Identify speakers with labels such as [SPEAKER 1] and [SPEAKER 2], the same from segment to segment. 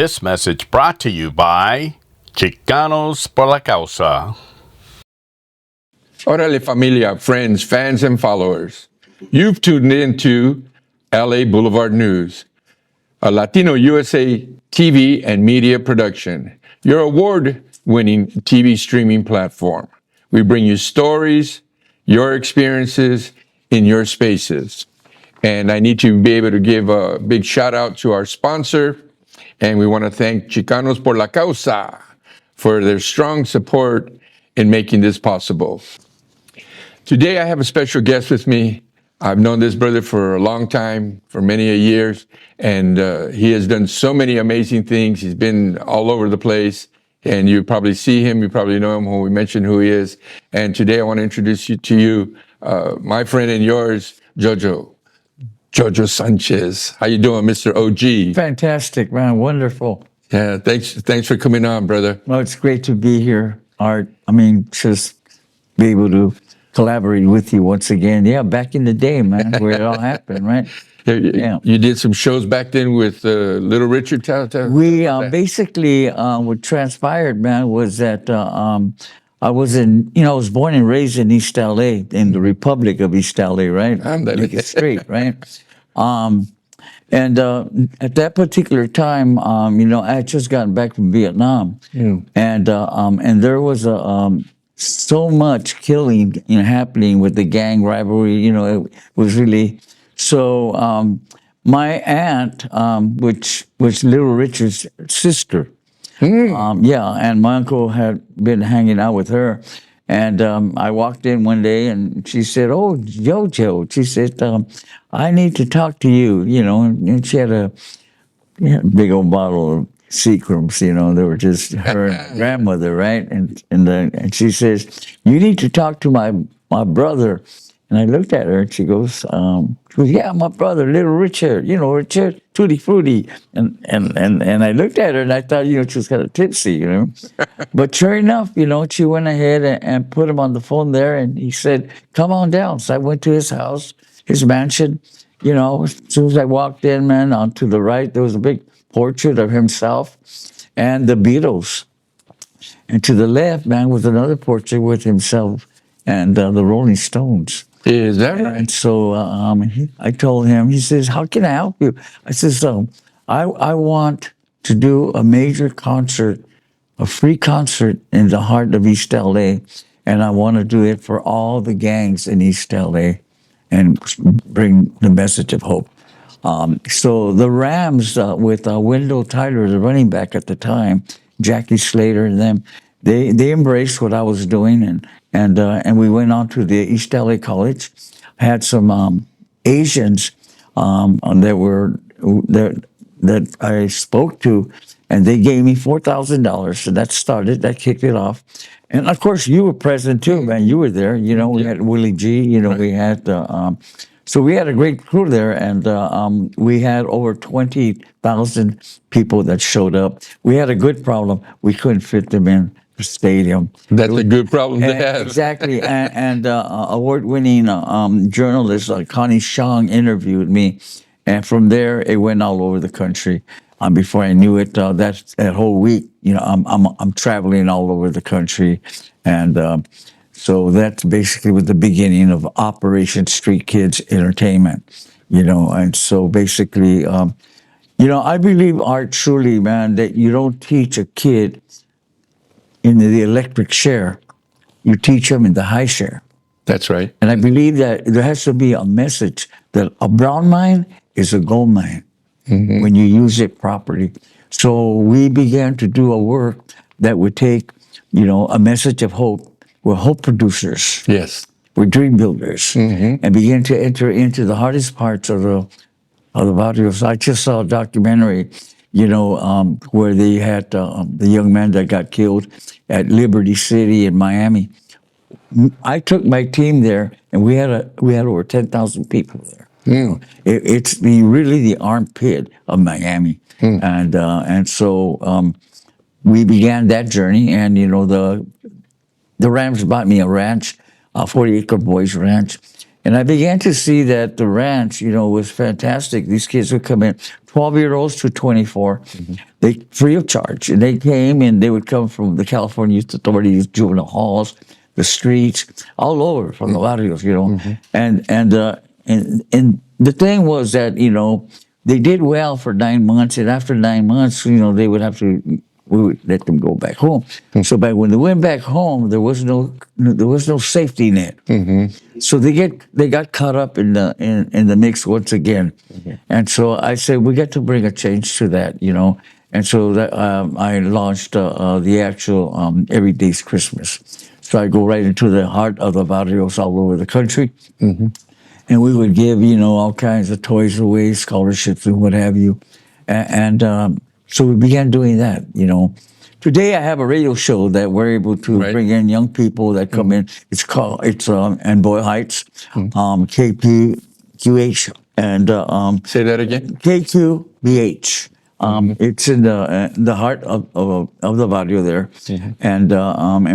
[SPEAKER 1] This message brought to you by Chicanos por la Causa.
[SPEAKER 2] Órale familia, friends, fans, and followers. You've tuned in to LA Boulevard News, a Latino USA TV and media production, your award-winning TV streaming platform. We bring you stories, your experiences in your spaces. And I need to be able to give a big shout out to our sponsor, and we want to thank Chicanos por la Causa for their strong support in making this possible. Today I have a special guest with me. I've known this brother for a long time, for many years, and he has done so many amazing things. He's been all over the place, and you probably see him, you probably know him when we mention who he is. And today I want to introduce you to my friend and yours, JoJo Sanchez. How you doing, Mr. OG?
[SPEAKER 3] Fantastic, man. Wonderful.
[SPEAKER 2] Yeah, thanks for coming on, brother.
[SPEAKER 3] Well, it's great to be here, Art. Just be able to collaborate with you once again. Yeah, back in the day, man, where it all happened, right?
[SPEAKER 2] Yeah. You did some shows back then with Little Richard.
[SPEAKER 3] We basically, what transpired, man, was that I was born and raised in East LA, in the Republic of East LA, right? Make it straight, right? And at that particular time, I had just gotten back from Vietnam, and there was so much killing, happening with the gang rivalry. It was really so. My aunt, which was Little Richard's sister. And my uncle had been hanging out with her, and I walked in one day, and she said, "Oh, JoJo," she said, "I need to talk to you," and she had a big old bottle of Seagrams, they were just her and grandmother, right? And she says, "You need to talk to my brother." And I looked at her, and she goes, "Yeah, my brother, Little Richard, Richard, Tutti Frutti." And I looked at her, and I thought, she was kind of tipsy, But sure enough, she went ahead and put him on the phone there, and he said, "Come on down." So I went to his house, his mansion. As soon as I walked in, man, on to the right, there was a big portrait of himself and the Beatles. And to the left, man, was another portrait with himself and the Rolling Stones.
[SPEAKER 2] Is that right?
[SPEAKER 3] And so I told him, he says, "How can I help you?" I says, I want to do a major concert, a free concert in the heart of East LA, and I want to do it for all the gangs in East LA and bring the message of hope. So the Rams with Wendell Tyler, the running back at the time, Jackie Slater and them, they embraced what I was doing, and we went on to the East LA College. I had some Asians that I spoke to, and they gave me $4,000. So that kicked it off. And of course, you were present too, man. You were there. We had Willie G.
[SPEAKER 2] Right.
[SPEAKER 3] We had. So we had a great crew there, and we had over 20,000 people that showed up. We had a good problem. We couldn't fit them in the stadium.
[SPEAKER 2] That's a good problem to have.
[SPEAKER 3] Exactly. And award-winning journalist Connie Shang interviewed me, and from there it went all over the country. Before I knew it, that whole week, I'm traveling all over the country, and so that's basically was the beginning of Operation Street Kidz Entertainment, And so basically, I believe, Art, truly, man, that you don't teach a kid in the electric chair, you teach them in the high chair.
[SPEAKER 2] That's right.
[SPEAKER 3] And I believe that there has to be a message that a brown mine is a gold mine when you use it properly. So we began to do a work that would take, a message of hope. We're hope producers.
[SPEAKER 2] Yes.
[SPEAKER 3] We're dream builders, and begin to enter into the hardest parts of the body. So I just saw a documentary, where they had the young man that got killed at Liberty City in Miami. I took my team there, and we had over 10,000 people there. It's really the armpit of Miami, and so we began that journey. And the Rams bought me a ranch, a 40-acre boys ranch, And I began to see that the ranch, was fantastic. These kids would come in, 12-year-olds to 24, they free of charge. And they came and they would come from the California Youth Authorities, juvenile halls, the streets, all over from the barrios, And the thing was that, they did well for 9 months. And after 9 months, they would have to, we would let them go back home. So back when they went back home, there was no safety net. So they got caught up in the mix once again. And so I said we got to bring a change to that, And so that, I launched the actual Everyday's Christmas. So I go right into the heart of the barrios all over the country. And we would give, all kinds of toys away, scholarships and what have you. And so we began doing that, Today I have a radio show that we're able to bring in young people that come in. It's in Boyle Heights, KPQH, and
[SPEAKER 2] Say that again.
[SPEAKER 3] KQBH. It's in the heart of the barrio there, and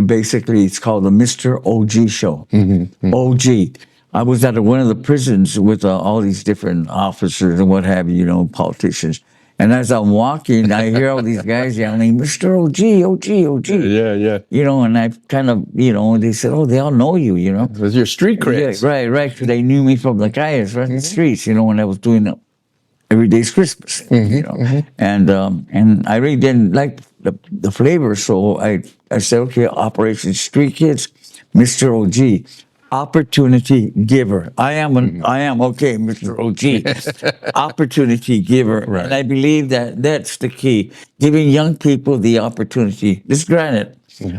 [SPEAKER 3] basically it's called the Mr. OG Show. OG. I was at one of the prisons with all these different officers and what have you, politicians. And as I'm walking, I hear all these guys yelling, Mr. OG, OG, OG.
[SPEAKER 2] Yeah.
[SPEAKER 3] And I kind of, they said, oh, they all know you,
[SPEAKER 2] It was your street creds.
[SPEAKER 3] Yeah, right. Because they knew me from the calles, right, the streets, when I was doing Everyday's Christmas, And I really didn't like the flavor, so I said, okay, Operation Street Kidz, Mr. OG. Opportunity giver. I am okay, Mr. OG. Opportunity giver.
[SPEAKER 2] Right.
[SPEAKER 3] And I believe that's the key. Giving young people the opportunity. This granted,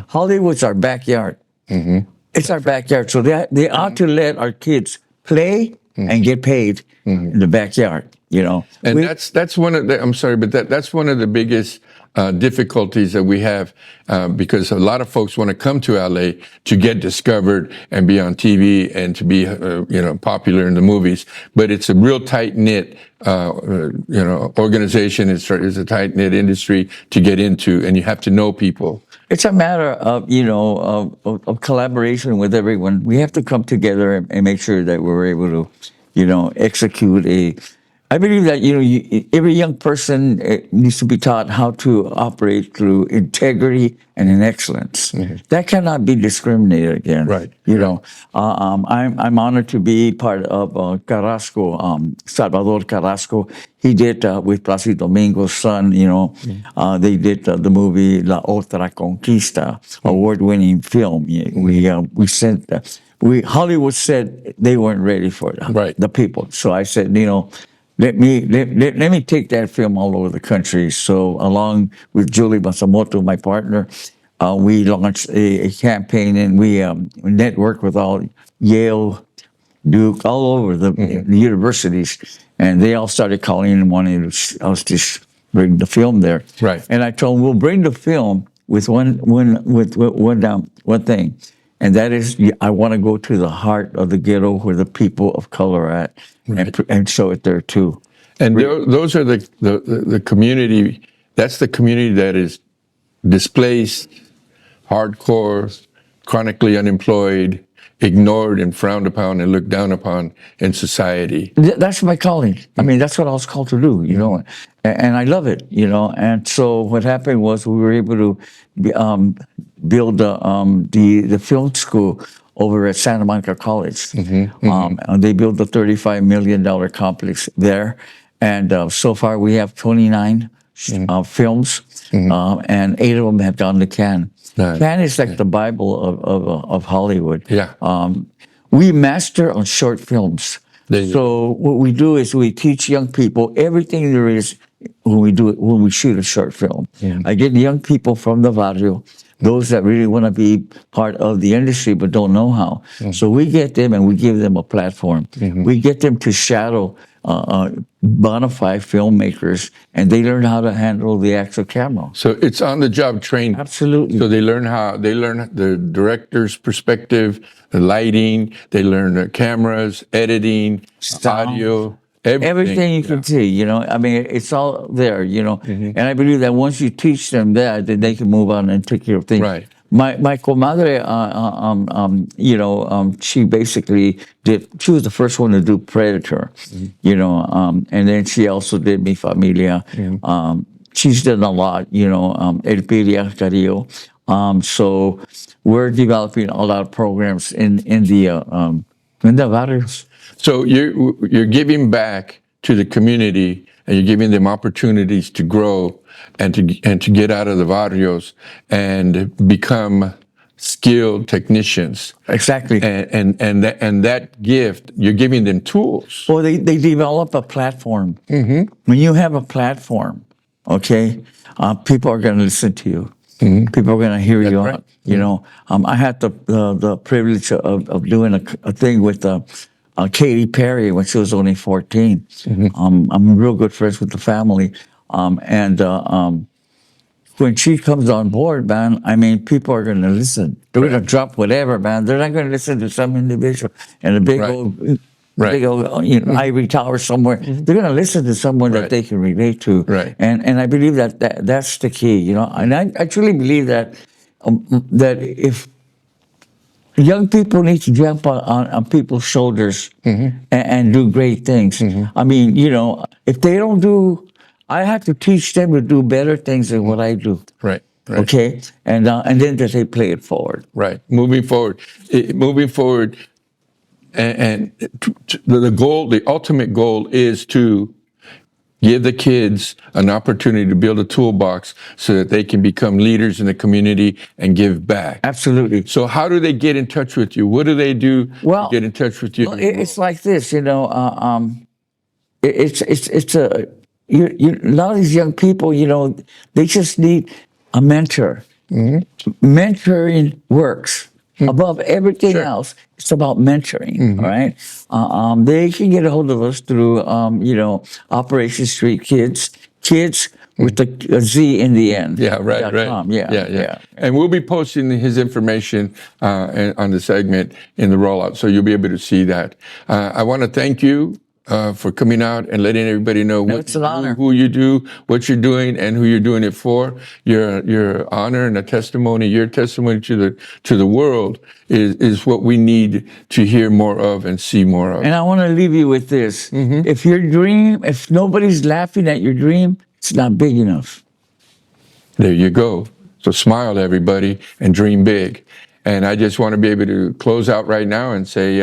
[SPEAKER 3] Hollywood's our backyard. It's our backyard. So they ought to let our kids play and get paid in the backyard,
[SPEAKER 2] And that's one of the, I'm sorry, but that's one of the biggest difficulties that we have because a lot of folks want to come to LA to get discovered and be on TV and to be, popular in the movies. But it's a real tight knit, organization. It's a tight knit industry to get into, and you have to know people.
[SPEAKER 3] It's a matter of, of collaboration with everyone. We have to come together and make sure that we're able to, execute I believe that, every young person needs to be taught how to operate through integrity and in excellence. That cannot be discriminated against.
[SPEAKER 2] Right.
[SPEAKER 3] I'm honored to be part of Carrasco, Salvador Carrasco. He did with Placido Domingo's son, they did the movie La Otra Conquista, award-winning film. We sent, Hollywood said they weren't ready for it, the people. So I said, let me take that film all over the country. So along with Julie Masamoto, my partner, we launched a campaign, and we networked with all Yale, Duke, all over the universities, and they all started calling and wanting us to bring the film there.
[SPEAKER 2] Right.
[SPEAKER 3] And I told them, we'll bring the film with one thing. And that is, I want to go to the heart of the ghetto where the people of color are at, and show it there too.
[SPEAKER 2] And those are the community. That's the community that is displaced, hardcore, chronically unemployed, ignored and frowned upon and looked down upon in society.
[SPEAKER 3] That's my calling. I mean, that's what I was called to do, and I love it, And so what happened was we were able to build the film school over at Santa Monica College. And they built a $35 million complex there. And so far we have 29 films, and 8 of them have gone to Cannes. Cannes is like the Bible of Hollywood.
[SPEAKER 2] Yeah.
[SPEAKER 3] We master on short films. So what we do is we teach young people everything there is when we shoot a short film. I get young people from the barrio, those that really want to be part of the industry but don't know how. So we get them and we give them a platform. We get them to shadow bona fide filmmakers, and they learn how to handle the actual camera.
[SPEAKER 2] So it's on-the-job training.
[SPEAKER 3] Absolutely.
[SPEAKER 2] So they learn the director's perspective, the lighting. They learn the cameras, editing,
[SPEAKER 3] Sound.
[SPEAKER 2] audio.
[SPEAKER 3] Everything you can see, I mean, it's all there, And I believe that once you teach them that, then they can move on and take care of things.
[SPEAKER 2] Right.
[SPEAKER 3] My comadre, she basically did. She was the first one to do Predator, and then she also did Mi Familia. She's done a lot, El Pilia Carillo. So we're developing a lot of programs in the barrios.
[SPEAKER 2] So you're giving back to the community, and you're giving them opportunities to grow and to get out of the barrios and become skilled technicians.
[SPEAKER 3] Exactly.
[SPEAKER 2] And that gift, you're giving them tools.
[SPEAKER 3] Well, they develop a platform. When you have a platform, okay, people are going to listen to you. People are going to hear you out. I had the privilege of doing a thing with Katy Perry when she was only 14. I'm real good friends with the family. When she comes on board, man, I mean, people are going to listen. They're going to drop whatever, man. They're not going to listen to some individual in a big old ivory tower somewhere. They're going to listen to someone that they can relate to. And I believe that's the key, And I truly believe that that if young people need to jump on people's shoulders and do great things. I mean, if they don't do, I have to teach them to do better things than what I do.
[SPEAKER 2] Right.
[SPEAKER 3] Okay, and then they play it forward.
[SPEAKER 2] Right. Moving forward, and the goal, the ultimate goal, is to give the kids an opportunity to build a toolbox so that they can become leaders in the community and give back.
[SPEAKER 3] Absolutely.
[SPEAKER 2] So how do they get in touch with you? What do they do to get in touch with you?
[SPEAKER 3] It's like this, It's a lot of these young people, they just need a mentor. Mentoring works. Above everything else, it's about mentoring, all right? They can get a hold of us through, Operation Street Kidz, kids with a Z in the end.
[SPEAKER 2] Yeah, right.
[SPEAKER 3] Yeah.
[SPEAKER 2] And we'll be posting his information on the segment in the rollout, so you'll be able to see that. I want to thank you for coming out and letting everybody know who you do, what you're doing, and who you're doing it for. Your honor and a testimony, your testimony to the world is what we need to hear more of and see more of.
[SPEAKER 3] And I want to leave you with this. If nobody's laughing at your dream, it's not big enough.
[SPEAKER 2] There you go. So smile, everybody, and dream big. And I just want to be able to close out right now and say,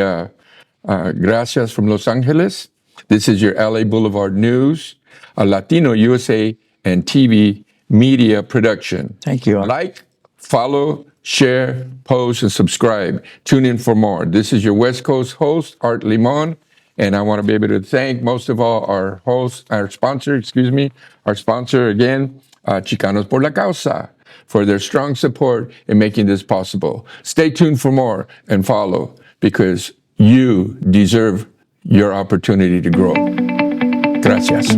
[SPEAKER 2] gracias from Los Angeles. This is your LA Boulevard News, a Latino USA and TV media production.
[SPEAKER 3] Thank you.
[SPEAKER 2] Like, follow, share, post, and subscribe. Tune in for more. This is your West Coast host, Art Limon, and I want to be able to thank most of all our sponsor again, Chicanos por la Causa, for their strong support in making this possible. Stay tuned for more and follow, because you deserve your opportunity to grow. Gracias.